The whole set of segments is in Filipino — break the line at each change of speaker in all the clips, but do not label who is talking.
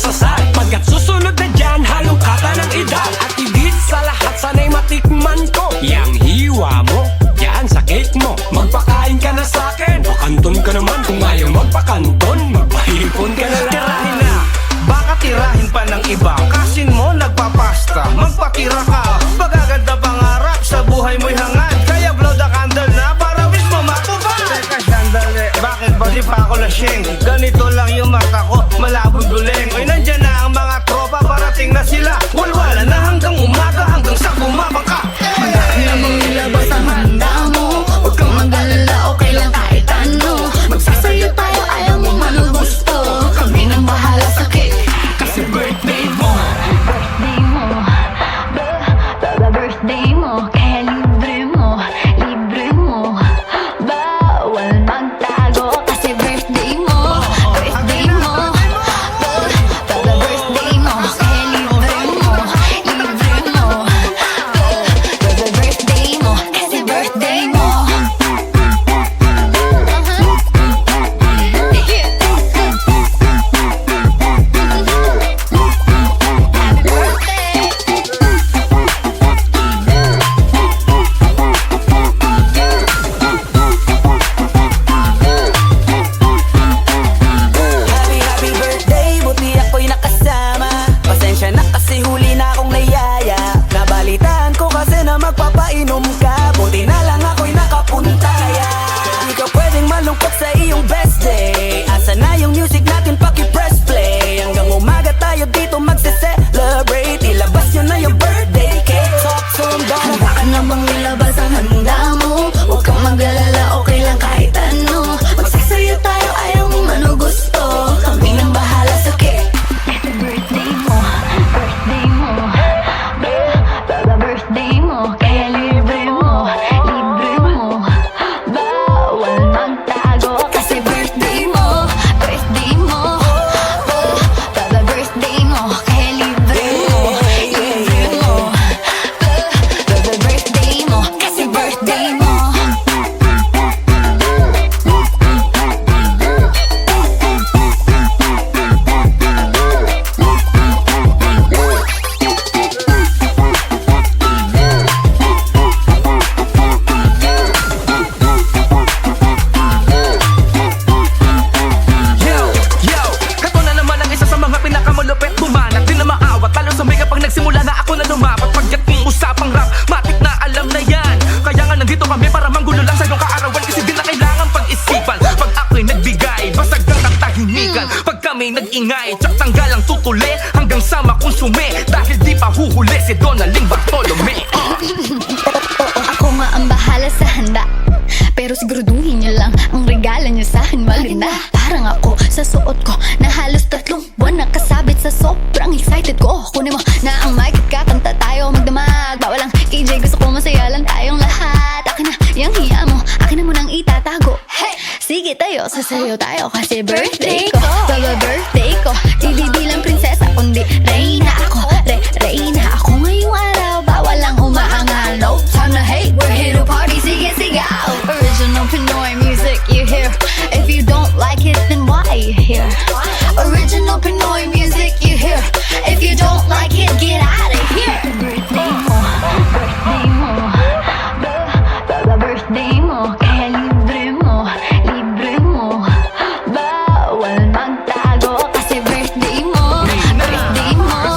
masasay. Pagkat susunod na dyan, halong kata ng edad. At higit sa lahat, sana'y matikman ko yang hiwa mo, yan sa cake mo. Magpakain ka na sa'kin, pakanton ka naman. Kung ayaw magpakanton, magpahipon ka na lang.
Tirahin na, baka tirahin pa ng iba. Kasin mo nagpapasta, magpatira ka. Magaganda pangarap, sa buhay mo'y hangad. Kaya blow the candle na para wish mo matupad. Teka sandali, bakit ba di pa ako lasing? Ganito lang yung mata ko, malabong duling. Oy, nandyan na ang mga tropa, parating na sila. Walwala na hanggang umaga, hanggang sa bumabang ka.
Madami namang nilabas ang handa mo. Huwag kang mag-alala, okay lang kahit ano. Magsasayo tayo, ayaw mo man o gusto. Kami nang bahala sa cake, kasi birthday mo. Birthday mo, birthday mo. Kaya libre mo, libre mo. Bawal magtago, kasi birthday mo. Birthday mo, birthday mo. Kaya libre mo, libre mo. Birthday mo, kasi birthday mo.
Happy birthday, buti ako'y nakasama. Pasensya na kasi huli na akong nayaya. Nabalitaan ko kasi na magpapainom ka. Buti na lang ako'y nakapuntaya. Di ka pwedeng malungkot sa iyong best day. Asa na yung music natin, paki-press play. Hanggang umaga tayo dito magse-celebrate. Ilabas nyo na yung birthday cake. Talk to 'em, dog.
Handa ka namang ilabas ang handa mo. Huwag kang mag-alala, okay lang kahit ano. Magsasayo tayo, ayaw mo man o gusto. Kami nang bahala sa cake, kasi birthday mo. Birthday mo, birthday mo. Kaya libre mo, libre mo. Bawal magtago, kasi birthday mo. Birthday mo, birthday mo. Kaya libre mo, libre mo. Birthday mo, kasi birthday mo.
Yo, kato na naman ang isa sa mga pinakamalupit. Bumanat din na maawat, lalo sa may kapag nagsimula na ako na lumapat. Pagkat kung usapang rap, matik na alam na yan. Kaya nga nandito kami para manggulo lang sa iyong kaarawan. Kasi di na kailangan pag-isipan. Pag ako'y nagbigay, basag ang katahimikan. Pag kami nag-ingay, tsak tanggal ang tutuli. Hanggang sa makonsume, dahil di pa huhuli si Donaling Bartolome.
Ako nga ang bahala sa handa, pero siguraduhin niyo lang ang regalo niyo sa akin maganda. Parang ako sa suot ko na halos 3 buwan nakasabit sa sobrang excited ko. Kunin mo na ang mic at kakanta tayo magdamag. Bawal ang KJ, gusto ko masaya lang tayong lahat. Akin na yung hiya mo, akin na mo nang itatago. Sige tayo, sasayaw tayo kasi birthday ko. Birthday ko, di bilang prinsesa kundi reyna ako. Reyna ako ngayong araw, bawal lang umaangal. No time to hate, we're here to party. Sige, sigaw. Original Pinoy music you hear. If you don't like it, then why you here? Original Pinoy music you hear. If you don't like it, get out of here. Birthday mo, birthday mo. Birthday mo, kaya libre mo, libre mo. Bawal magtago, kasi birthday mo. Birthday mo,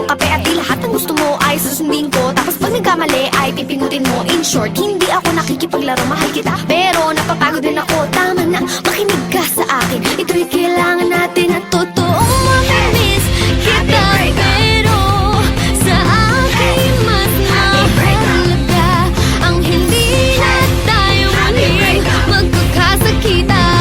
ng kape at di lahat ng gusto mo ay susundin ko. Tapos pag nagkamali ay pipindutin mo. In short, hindi ako nakikipaglaro, mahal kita, pero napapagod din ako. Tama na, makinig ka sa akin. Ito'y kailangan natin at totoong mamimiss kita. Pero sa akin mas mahalaga ang hindi na tayo muling magkakasakitan.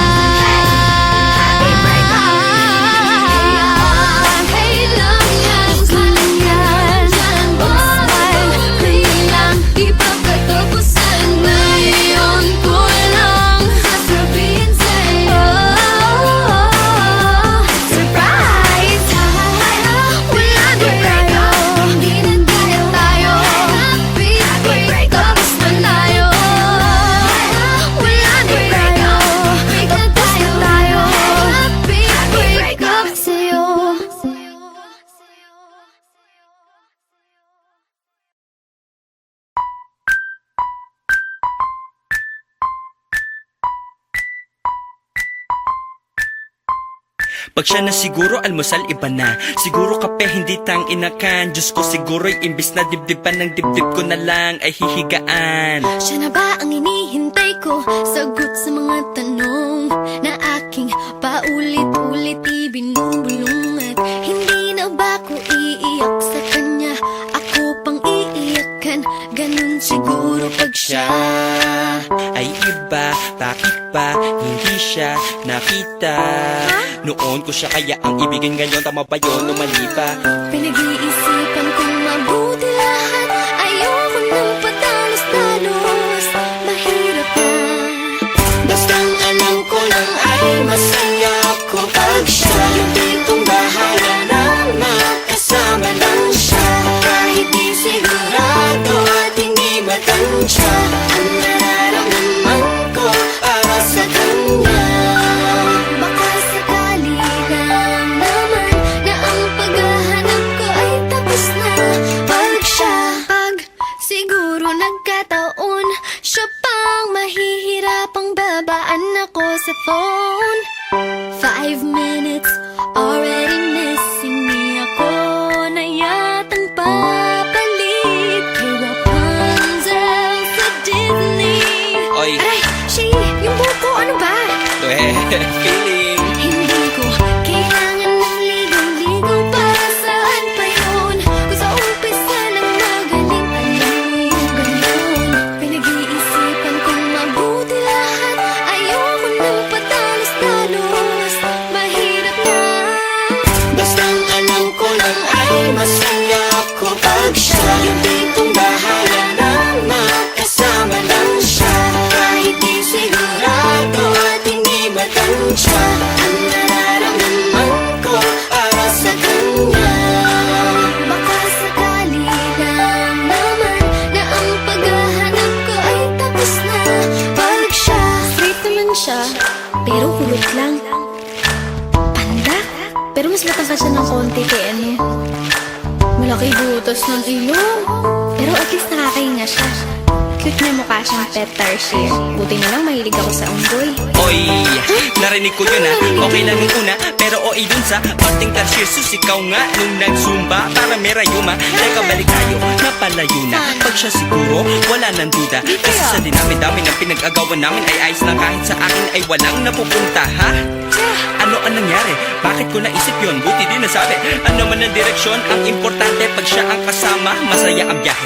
Ipagkatapusan ngayon ko lang sasabihin sa'yo, surprise! Wala din tayo, hindi na tayo break tapos malayo. Wala din tayo, tapos na tayo break up sa'yo.
Pag siya na siguro almusal iba na. Siguro kape hindi tang inakan. Diyos ko siguro'y imbis na dibdiban ng dibdib ko na lang ay hihigaan.
Siya na ba ang inihintay ko? Sagot sa mga tanong na aking paulit-ulit ibinubulong. At hindi na ba ko iiyak sa kanya? Ako pang iiyakan. Ganun siguro pag siya
Ay iba, bakit ba hindi siya nakita? Noon ko siya kaya ang ibigin, ngayon tama ba yun o mali ba?
pinag-iisipan kong mabuti lahat. Ayoko nang patalos-talos. Mahirap na.
Bastang alam ko lang ay masaya ako pag siya yung tipong bahala na makasama lang siya. Kahit di sigurado at hindi matansya ang nararamdaman ko para sa kanya.
Baka sakali lang naman na ang paghahanap ko ay tapos na. Pag siya, pag siguro nagkataon, siya pang mahihirapang babaan ako sa phone. 5 minutes, already missing me. Ako na yatang papalit kay Rapunzel sa Disney.
Oy.
Aray, Shay, yung buhok ko, ano ba?
Feeling.
Hindi ko kailangan ng ligaw-ligaw. Para saan pa yun? Kung sa umpisa lang magaling, alam mo yung ganun. Pinag-iisipan kong mabuti lahat. Ayoko nang patalos-talos. Mahirap na.
Bastang alam ko lang ay masaya ako pag siya yung tipong bahala na makasama lang siya. Kahit di sigurado at hindi matansya ang nararamdaman ko para sa kanya.
Baka sakali lang naman na ang paghahanap ko ay tapos na. Pag siya, straight naman siya, pero kulot lang. Panda? Pero mas matangkad siya ng konti kay ano. Malaki butas ng ilong. Pero at least nakakahinga siya. Cute niya mukha siyang pet tarsier. Buti na lang mahilig ako sa unggoy.
Oy, narinig ko yun okay lang yung una, pero oy dun sa parting tarsier. Ikaw nga nung nagsumba para may rayuma. Teka balik tayo, napalayo na. Pag siya siguro, wala nang duda. Kasi sa dinami-dami ng pinag-agawan namin ay ayos lang, kahit sa akin ay walang napupunta, ha? Ano ang nangyari? Bakit ko naisip yun? Buti din nasabi. Ano man ang direksyon, ang importante pag siya ang kasama, masaya ang biyahe.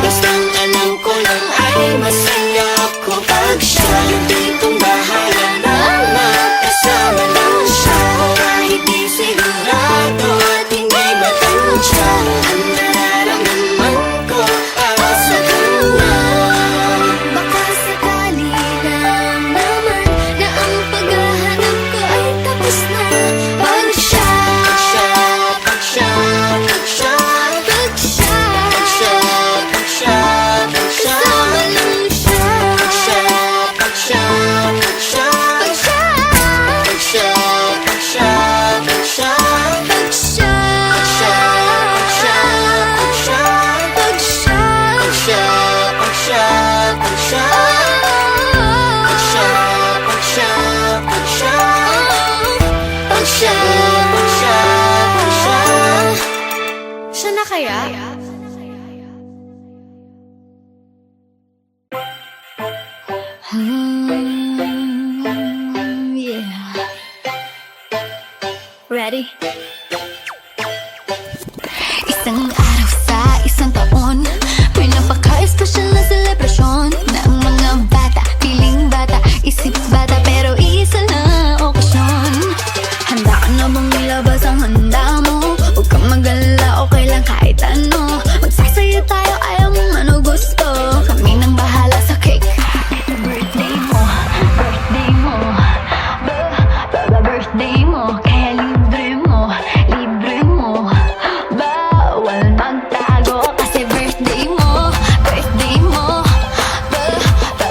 Bastang alam ko lang ay masaya ako pag siya yung tipong bahala na makasama lang siya. Kahit di sigurado at hindi matansya ang nararamdaman ko para sa kanya.
Baka sakali lang naman na ang paghahanap ko ay tapos na. Pag siya,
Pag siya, pag siya, pag siya,
pag siya,
pag siya, pag siya,
na kaya? Yeah. Ready? Isang araw sa isang taon, may napaka-espesyal na selebrasyon ng mga bata, piling bata, isip bata, pero isa na okasyon. Handa ka na bang ilabas ang handa mo? Huwag kang mag-alala, okay lang kahit ano. Magsasaya tayo, ayaw mong ano gusto. Kami nang bahala sa cake. Ito birthday mo, birthday mo, birthday mo. Kaya libre mo, libre mo. Bawal magtago kasi birthday mo, birthday mo.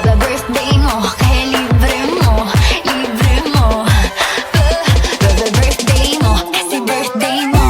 Birthday mo, kaya libre mo, libre mo. Birthday mo, kasi birthday mo.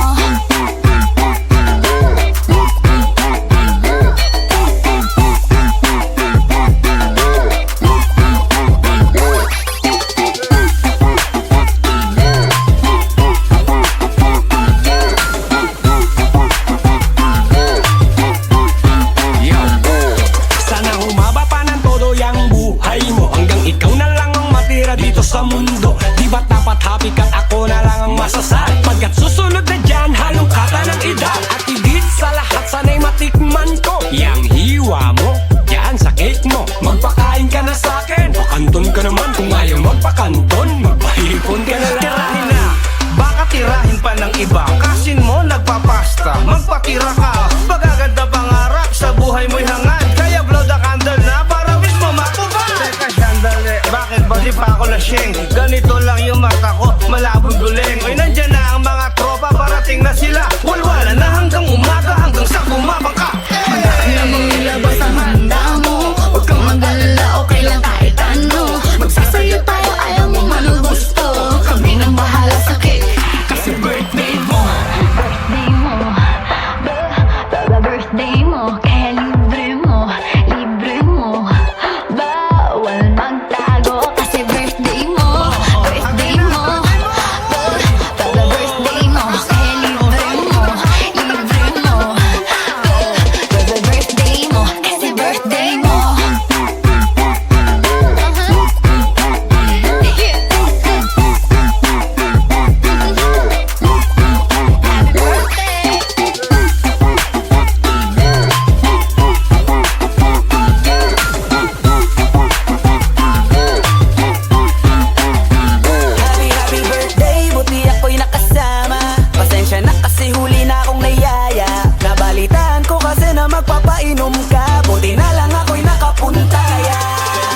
Sana humaba pa ng todo yung buhay mo, hanggang ikaw na lang ang matira dito sa mundo. Di ba't dapat happy ka't ako na lang ang masasal? Pagkat susunod na dyan, halong kata ng edad. At higit sa lahat, sana'y matikman ko yang hiwa mo, yan sa cake mo. Magpakain ka na sa'kin, pakanton ka naman. Kung ayaw magpakanton, magpahipon ka na lang.
Tirahin na, baka tirahin pa ng iba. Kasin mo nagpapasta, magpatira ka. Pagaganda pangarap, sa buhay mo'y hangad. Kaya blow the candle na para wish mo matupad. Teka sandali, bakit ba di pa ako lasing? Ganito lang yung mata ko, malabong guling. Oy, nandyan na ang mga tropa, parating na sila. Walwala na hanggang umaga, hanggang sa bumabang ka.
Handa ka na bang ilabas ang handa mo? Huwag kang mag-alala, okay lang kahit ano. Magsasayo tayo, ayaw mong ano gusto. Kami nang bahala sa cake.
Kasi birthday mo,
Birthday mo, birthday mo. Kaya libre mo, libre mo. Bawal magtago kasi birthday mo, birthday mo. Birthday mo, kaya libre mo, libre mo. Birthday mo, kasi birthday mo. Happy birthday, buti ako'y nakasama. Pasensya na kasi huli na akong nayaya. Nabalitaan ko kasi na magpapainom ka. Buti na lang ako'y nakapuntaya.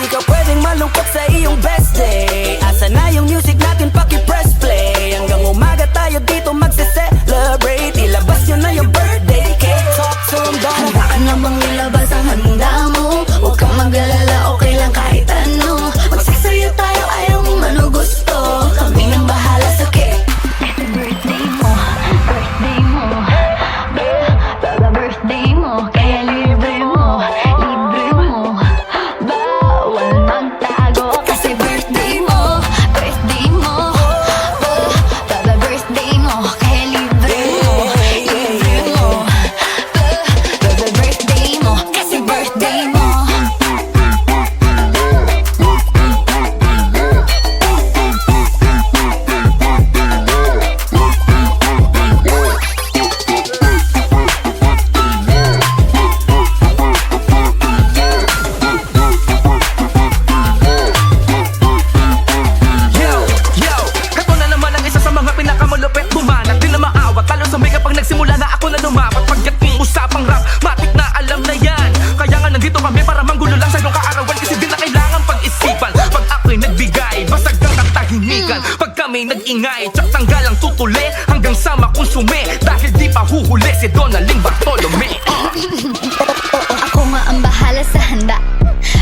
Di ka pwedeng malungkot sa iyong best day. Asa na yung music natin, paki-press play. Hanggang umaga tayo dito magse-celebrate. Ilabas nyo na yung birthday cake. Talk to them, dog. Handa ka na bang ilabas ang handa mo? Huwag kang mag-alala, okay lang kahit ano. Magsasayo tayo, ayaw mong ano gusto. Kami nang bahala sa cake. Ito birthday mo, birthday mo. Birthday mo, kaya libre mo, libre mo. Bawal magtago kasi birthday mo, birthday mo. Birthday mo, kaya libre mo, libre mo. Birthday mo, kasi birthday mo.
Yo, kato na naman ang isa sa mga pinakamalupit. Bumanat din na maawat, lalo sa may kapag nagsimula na ako na lumapat. Pagdating usapang rap, matik na alam na yan. Kaya nga nandito kami para manggulo lang sa iyong kaarawan. Kasi di na kailangan pag-isipan. Pag ako'y nagbigay, basag ang katahimikan. Pag kami nag-ingay, tsak tanggal ang tutuli hanggang sa makonsume. Dahil di pa huhuli si Donaling Bartolome.
Ako nga ang bahala sa handa,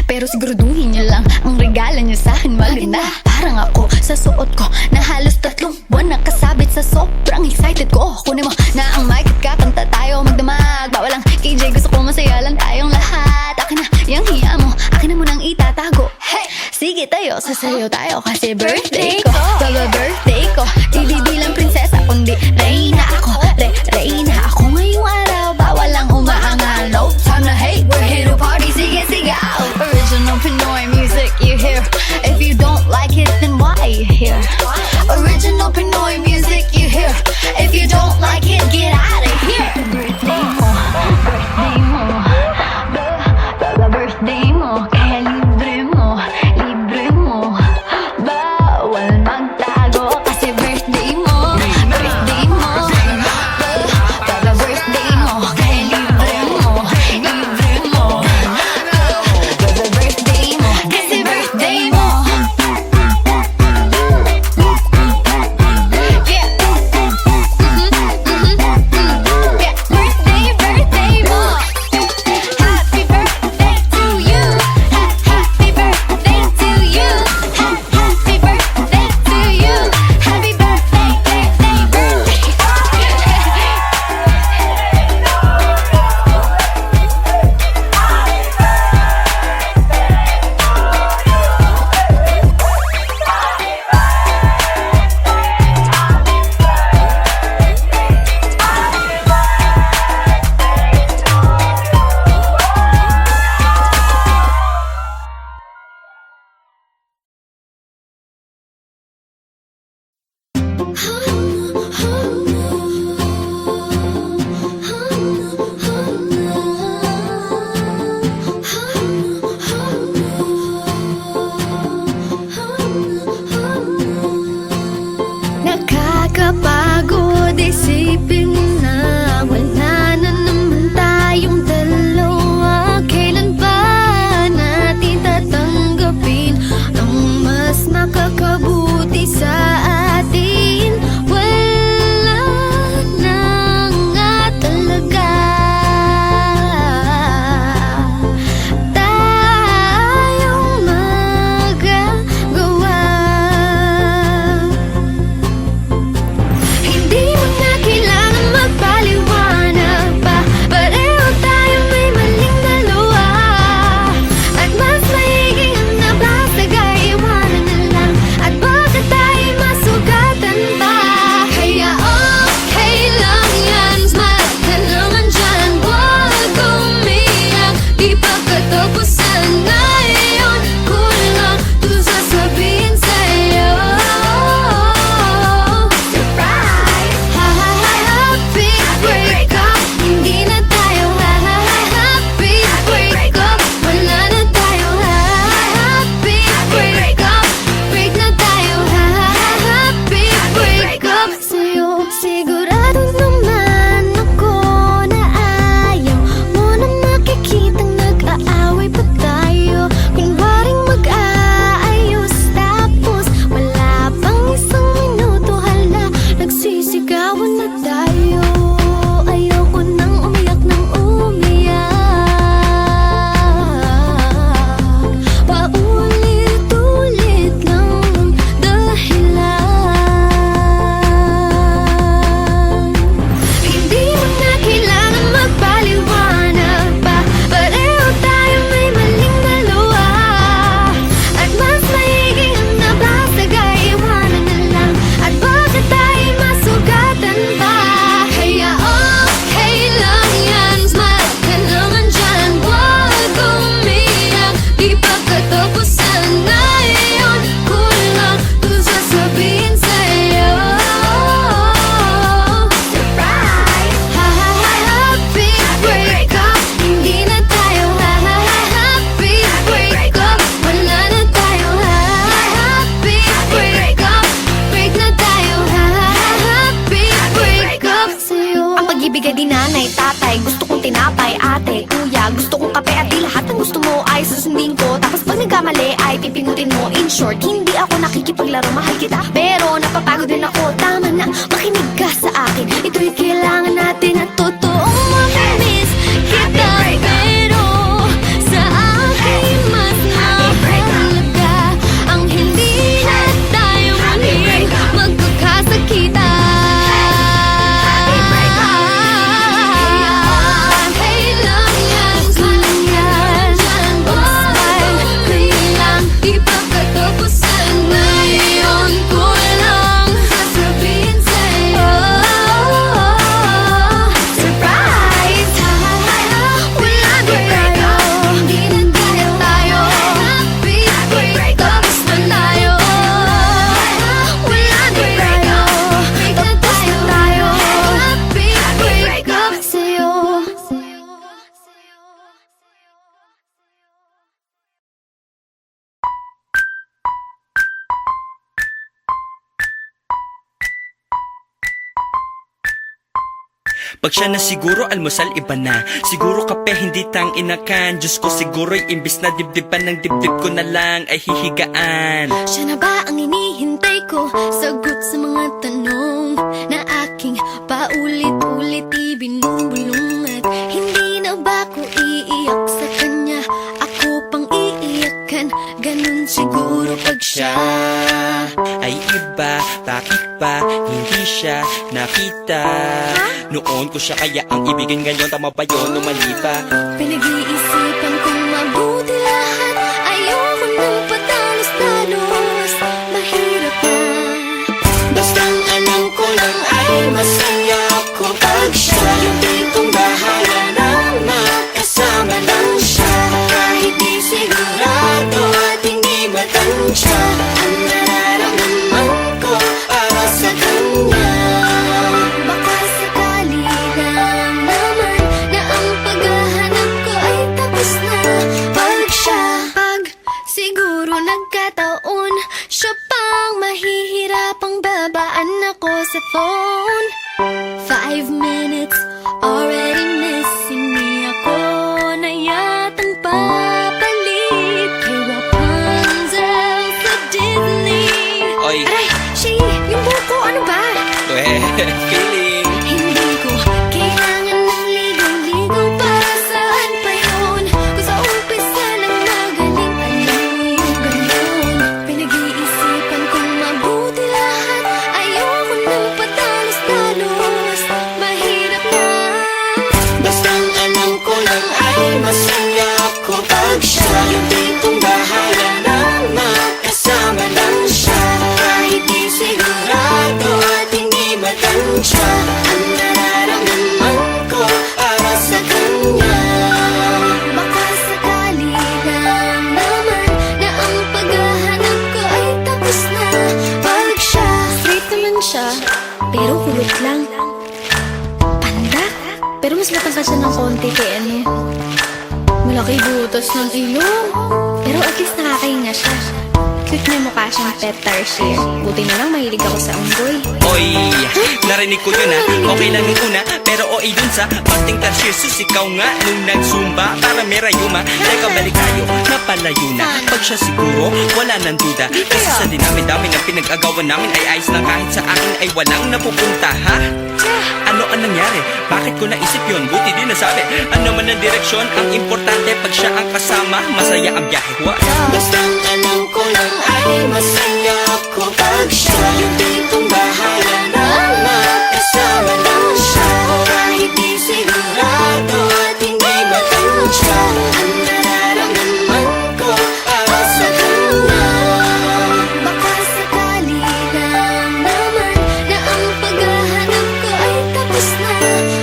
pero siguraduhin niyo lang ang regalo niyo sa akin maganda. Parang ako sa suot ko na halos 3 buwan nakasabit sa sobrang excited ko. Kunin mo na ang mic at kakanta tayo magdamag. Bawal ang KJ, gusto ko masaya lang tayong lahat. Akin na yung hiya mo, akin na munang itatago. Sige tayo, sasayaw tayo kasi birthday ko. Birthday ko, di bilang prinsesa kundi reyna ako. Reyna ako ngayong araw. Pinoy music you hear. If you don't like it, get out of here. Birthday mo, birthday mo, birthday mo, kaya libre mo, libre mo. Bawal magtago kasi birthday mo, birthday mo, birthday mo, kaya libre mo, libre mo. Birthday mo, kasi birthday mo. Yeah. Yeah. Birthday, birthday mo. Happy birthday to you. Happy birthday to you. Happy birthday to you. Happy birthday, birthday. Nakakapagod isipin na wala na naman tayong dalawa. Kailan ba natin tatanggapin ang mas makakabuti sa atin? Wala na nga talaga tayong magagawa. Hindi mo na kailangan magpaliwanag pa. Pareho tayo may maling dalawa. At mas maiging ang nabasag ay iwanan na lang. At baka tayo masugatan pa. Kaya okay lang yan, smile ka naman dyan. Huwag umiyak, di pa katapusan. Ngayon ko lang to sasabihin sa'yo. Surprise! Happy breakup. Hindi na tayo happy breakup. Wala na tayo happy breakup. Break na tayo happy breakup. Sa'yo sigurado naman ako na ayaw mo na makikitang nag-aaway pa tayo. Kunwaring mag-aayos tapos wala pang isang minuto, hala, nagsisigawan na tayo. Ayoko nang umiyak ng umiyak. Paulit-ulit lang ang dahilan. Hindi mo na kailangan magpaliwanag pa. Pareho tayo may maling dalawa. At mas maiging ang nabasag ay iwanan na lang. At baka tayo masugatan pa. Kaya okay lang yan, smile ka naman dyan. Huwag umiyak, di pa katapusan. Ngayon ko lang to sasabihin sa'yo. Surprise! Happy breakup. Hindi na tayo happy breakup. Wala na tayo happy breakup. Break na tayo happy breakup. Sa'yo ang pag-ibig ay di nanay, tatay. Gusto kong tinapay, ate, kuya. Gusto kong kape at di lahat ng gusto mo ay susundin ko. Tapos pag nagkamali ay pipindutin mo. In short, hindi ako nakikipaglaro, mahal kita, pero napapagod din ako. Tama na, makinig ka sa akin. Ito'y kailangan natin at totoong mamimiss kita. Pero sa akin mas mahalaga ang hindi na tayo muling magkakasakitan. Kailan yan, kailan yan, smile, kailan di pa katapusan. Ngayon ko lang sasabihin sa'yo.
Pag siya na siguro almusal iba na. Siguro kape hindi tang inakan. Diyos ko siguro'y imbis na dibdiban ng dibdib ko na lang ay hihigaan.
Siya na ba ang inihintay ko? Sagot sa mga tanong na aking paulit-ulit ibinubulong. At hindi na ba ko iiyak sa kanya? Ako pang iiyakan. Ganun siguro pag siya
Ay iba, bakit ba hindi siya nakita? Noon ko siya kaya ang ibigin, ngayon tama ba yun o mali ba?
Pinag-iisipan kong mabuti lahat. Ayoko nang patalos-talos. Mahirap na.
Bastang alam ko lang ay masaya ako pag siya yung tipong bahala na makasama lang siya. Kahit di sigurado at hindi matansya, ang nararamdaman ko para sa kanya.
Baka sakali lang naman na ang paghahanap ko ay tapos na. Pag siya, pag siguro nagkataon, siya pang mahihirapang babaan ako sa phone. 5 minutes, already missing me. Ako na yatang papalit kay Rapunzel sa Disney.
Oy.
Aray, Shay, yung buko, ano ba?
Feeling.
Hindi ko kailangan ng ligaw-ligaw. Para saan pa yun? Kung sa umpisa lang magaling, alam mo yung ganun. Pinag-iisipan kong mabuti lahat. Ayoko nang patalos-talos. Mahirap na.
Bastang alam ko lang ay masaya ako pag siya yung tipong bahala na makasama lang siya. Kahit di sigurado at hindi matansya, ang nararamdaman ko para sa kanya.
Baka sakali lang naman na ang paghahanap ko ay tapos na. Pag siya, straight naman siya, pero kulot lang. Panda? Pero mas matangkad siya ng konti kay ano. Malaki butas ng ilong. Pero at least nakakahinga siya. Cute niya mukha siyang pet tarsier. Buti na lang mahilig ako sa unggoy.
Oy, narinig ko yun okay lang yung una, pero oy dun sa parting tarsier. Ikaw nga nung nagsumba para may rayuma. Teka balik tayo, napalayo na. Pag siya siguro, wala nang duda. Kasi sa dinami-dami ng pinag-agawan namin ay ayos lang, kahit sa akin ay walang napupunta, ha? Ano ang nangyari? Bakit ko naisip yun? Buti din nasabi. Ano man ang direksyon, ang importante pag siya ang kasama, masaya ang biyahe. What?
Bastang alam ko lang ay masaya ako pag siya yung tipong bahala na makasama lang siya. Kahit di sigurado at hindi matansya, ang nararamdaman ko para sa kanya.
Baka sakali lang naman na ang paghahanap ko ay tapos na.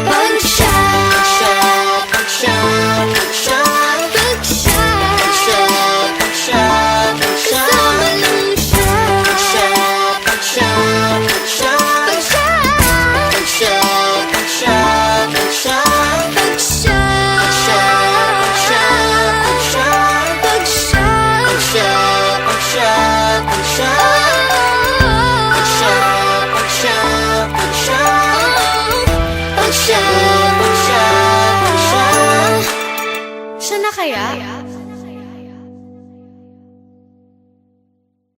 Pag siya,
Pag siya, pag siya, pag siya,
pag siya,
pag siya, pag siya, pag siya,
kasama lang siya.
pag siya, pag siya, pag siya,
Pag siya,
pag siya, pag siya, pag siya,
pag siya,
pag siya, pag siya, pag siya,
pag siya,
pag siya, pag siya, pag siya, pag siya, pag siya, pag siya, pag siya, pag siya, pag siya.
siya na kaya?